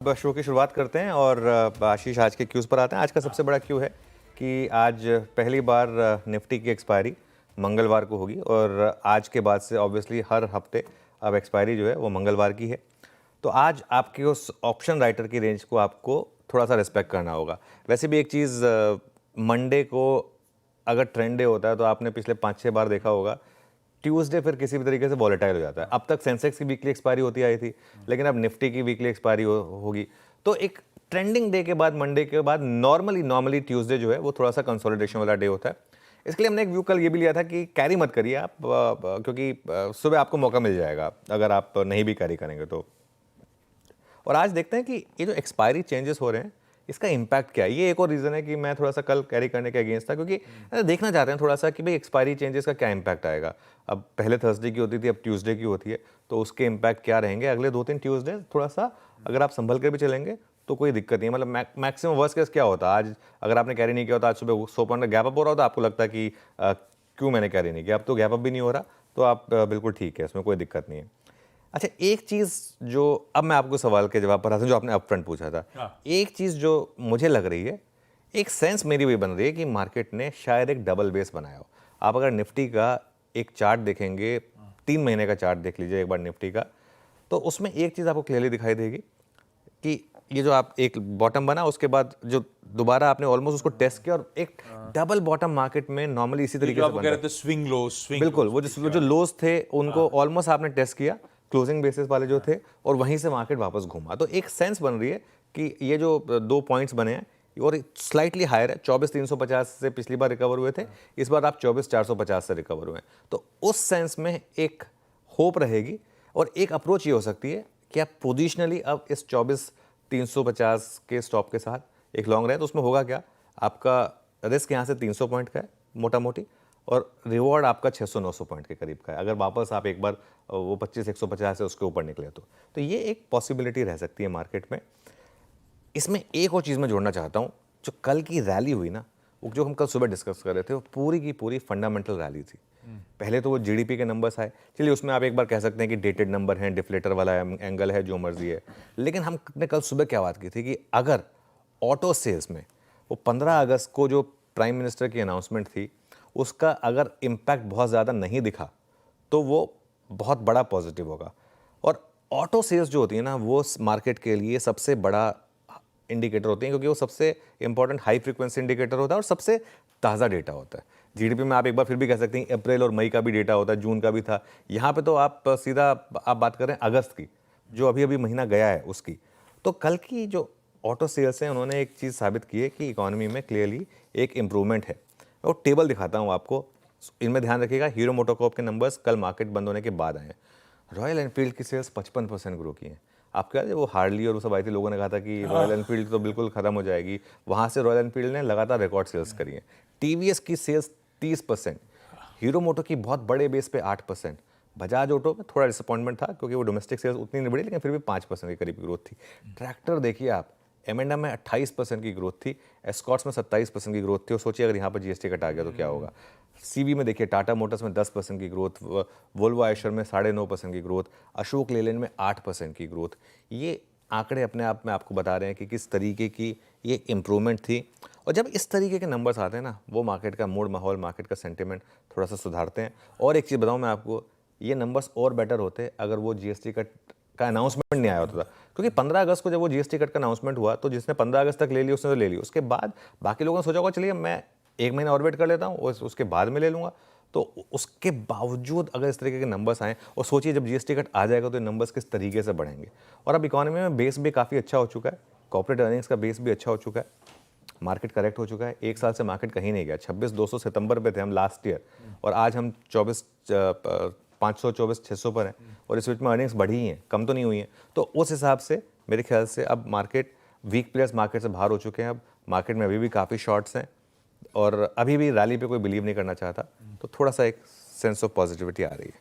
अब शो की शुरुआत करते हैं और आशीष आज के क्यूज़ पर आते हैं। आज का सबसे बड़ा क्यू है कि आज पहली बार निफ्टी की एक्सपायरी मंगलवार को होगी और आज के बाद से ऑब्वियसली हर हफ्ते अब एक्सपायरी जो है वो मंगलवार की है। तो आज आपके उस ऑप्शन राइटर की रेंज को आपको थोड़ा सा रिस्पेक्ट करना होगा। वैसे भी एक चीज़, मंडे को अगर ट्रेंड डे होता है तो आपने पिछले 5-6 बार देखा होगा, ट्यूसडे फिर किसी भी तरीके से वॉलेटाइल हो जाता है। अब तक सेंसेक्स की वीकली एक्सपायरी होती आई थी, लेकिन अब निफ्टी की वीकली एक्सपायरी होगी। तो एक ट्रेंडिंग डे के बाद, मंडे के बाद नॉर्मली ट्यूसडे जो है वो थोड़ा सा कंसोलिडेशन वाला डे होता है। इसके लिए हमने एक व्यू कल ये भी लिया था कि कैरी मत करिए आप, क्योंकि सुबह आपको मौका मिल जाएगा अगर आप नहीं भी कैरी करेंगे तो। और आज देखते हैं कि ये जो एक्सपायरी चेंजेस हो रहे हैं इसका इम्पैक्ट क्या है। ये एक और रीज़न है कि मैं थोड़ा सा कल कैरी करने के अगेंस्ट था, क्योंकि देखना चाहते हैं थोड़ा सा कि भाई एक्सपायरी चेंजेस का क्या इम्पैक्ट आएगा। अब पहले थर्सडे की होती थी, अब ट्यूसडे की होती है, तो उसके इम्पैक्ट क्या रहेंगे अगले 2-3 ट्यूसडे। थोड़ा सा अगर आप संभल कर भी चलेंगे तो कोई दिक्कत नहीं है। मतलब मैक्सिमम वर्स्ट केस क्या होता है, आज अगर आपने कैरी नहीं किया होता, आज सुबह 100 पॉइंट का गैप अप हो रहा होता, आपको लगता है कि क्यों मैंने कैरी नहीं किया। अब तो गैप अप भी नहीं हो रहा, तो आप बिल्कुल ठीक है, इसमें कोई दिक्कत नहीं है। अच्छा, एक चीज़ जो अब मैं आपको सवाल के जवाब पर आता हूँ जो आपने अपफ्रंट पूछा था। एक चीज़ जो मुझे लग रही है, एक सेंस मेरी भी बन रही है कि मार्केट ने शायद एक डबल बेस बनाया हो। आप अगर निफ्टी का एक चार्ट देखेंगे, 3 महीने का चार्ट देख लीजिए एक बार निफ्टी का, तो उसमें एक चीज़ आपको क्लियरली दिखाई देगी कि ये जो आप एक बॉटम बना, उसके बाद जो दोबारा आपने ऑलमोस्ट उसको टेस्ट किया और एक डबल बॉटम मार्केट में नॉर्मली इसी तरीके से बनता है। स्विंग लोस, बिल्कुल, वो जो लोस थे उनको ऑलमोस्ट आपने टेस्ट किया, क्लोजिंग बेसिस वाले जो थे, और वहीं से मार्केट वापस घूमा। तो एक सेंस बन रही है कि ये जो 2 पॉइंट्स बने हैं और स्लाइटली हायर है, 24,350 से पिछली बार रिकवर हुए थे, इस बार आप 24,450 से रिकवर हुए हैं। तो उस सेंस में एक होप रहेगी और एक अप्रोच ये हो सकती है कि आप पोजिशनली अब इस 24,350 के स्टॉप के साथ एक लॉन्ग रहे। तो उसमें होगा क्या, आपका रिस्क यहाँ से 300 पॉइंट का है मोटा मोटी, और रिवॉर्ड आपका 600-900 पॉइंट के करीब का है अगर वापस आप एक बार वो 25-150 से उसके ऊपर निकले तो ये एक पॉसिबिलिटी रह सकती है मार्केट में। इसमें एक और चीज़ मैं जोड़ना चाहता हूँ, जो कल की रैली हुई ना, वो जो हम कल सुबह डिस्कस कर रहे थे, वो पूरी की पूरी फंडामेंटल रैली थी। पहले तो वो जीडीपी के नंबर्स आए, चलिए उसमें आप एक बार कह सकते हैं कि डेटेड नंबर हैं, डिफ्लेटर वाला एंगल है, जो मर्जी है, लेकिन हमने कल सुबह क्या बात की थी कि अगर ऑटो सेल्स में वो 15 अगस्त को जो प्राइम मिनिस्टर की अनाउंसमेंट थी, उसका अगर इम्पैक्ट बहुत ज़्यादा नहीं दिखा तो वो बहुत बड़ा पॉजिटिव होगा। और ऑटो सेल्स जो होती है ना, वो मार्केट के लिए सबसे बड़ा इंडिकेटर होती हैं, क्योंकि वो सबसे इंपॉर्टेंट हाई फ्रीक्वेंसी इंडिकेटर होता है और सबसे ताज़ा डेटा होता है। जीडीपी में आप एक बार फिर भी कह सकते हैं अप्रैल और मई का भी डेटा होता है, जून का भी था। यहाँ पे तो आप सीधा आप बात कर रहे हैं अगस्त की, जो अभी अभी महीना गया है उसकी। तो कल की जो ऑटो सेल्स हैं, उन्होंने एक चीज़ साबित की है कि इकोनॉमी में क्लियरली एक इम्प्रूवमेंट है। मैं वो टेबल दिखाता हूँ आपको, इनमें ध्यान रखिएगा। हीरो मोटोकॉर्प के नंबर्स कल मार्केट बंद होने के बाद आए हैं। रॉयल एनफील्ड की सेल्स 55% ग्रो की हैं। आपको याद है वो हार्डली और वो सब आई थी, लोगों ने कहा था कि रॉयल एनफील्ड तो बिल्कुल ख़त्म हो जाएगी, वहाँ से रॉयल एनफील्ड ने लगातार रिकॉर्ड सेल्स करी हैं। टीवीएस की सेल्स 30%, हीरो मोटो की बहुत बड़े बेस पे 8%, बजाज ऑटो में थोड़ा डिसअपॉइंटमेंट था क्योंकि वो डोमेस्टिक सेल्स उतनी नहीं बढ़ी, लेकिन फिर भी 5% के करीब ग्रोथ थी। ट्रैक्टर देखिए आप, एम&एम में 28% की ग्रोथ थी, एस्कॉर्ट्स में 27% की ग्रोथ थी, और सोचिए अगर यहाँ पर जीएसटी कटा गया तो क्या होगा। सीवी में देखिए, टाटा मोटर्स में 10% की ग्रोथ, वोल्वो आयशर में 9.5% की ग्रोथ, अशोक लेलैंड में 8% की ग्रोथ। ये आंकड़े अपने आप में आपको बता रहे हैं कि किस तरीके की ये इम्प्रूवमेंट थी। और जब इस तरीके के नंबर्स आते हैं ना, वो मार्केट का मूड, माहौल, मार्केट का सेंटिमेंट थोड़ा सा सुधारते हैं। और एक चीज़ बताऊँ मैं आपको, ये नंबर्स और बेटर होते अगर वो जीएसटी कट का अनाउंसमेंट नहीं आया होता था, क्योंकि 15 अगस्त को जब वो जीएसटी कट का अनाउंसमेंट हुआ तो जिसने 15 अगस्त तक ले लिया उसने तो ले ली, उसके बाद बाकी लोगों ने सोचा होगा चलिए मैं 1 महीना और वेट कर लेता हूँ, उसके बाद में ले लूँगा। तो उसके बावजूद अगर इस तरीके के नंबर्स आएँ, और सोचिए जब जीएसटी कट आ जाएगा तो ये नंबर्स किस तरीके से बढ़ेंगे। और अब इकोनॉमी में बेस भी काफ़ी अच्छा हो चुका है, कॉर्पोरेट अर्निंग्स का बेस भी अच्छा हो चुका है, मार्केट करेक्ट हो चुका है। 1 साल से मार्केट कहीं नहीं गया। 26,200 सितंबर पे थे हम लास्ट ईयर, और आज हम 24,500-24,600 पर हैं, और इस बीच में अर्निंग्स बढ़ी ही हैं, कम तो नहीं हुई हैं। तो उस हिसाब से मेरे ख्याल से अब मार्केट, वीक प्लेयर्स मार्केट से बाहर हो चुके हैं। अब मार्केट में अभी भी काफ़ी शॉर्ट्स हैं और अभी भी रैली पे कोई बिलीव नहीं करना चाहता, तो थोड़ा सा एक सेंस ऑफ पॉजिटिविटी आ रही है।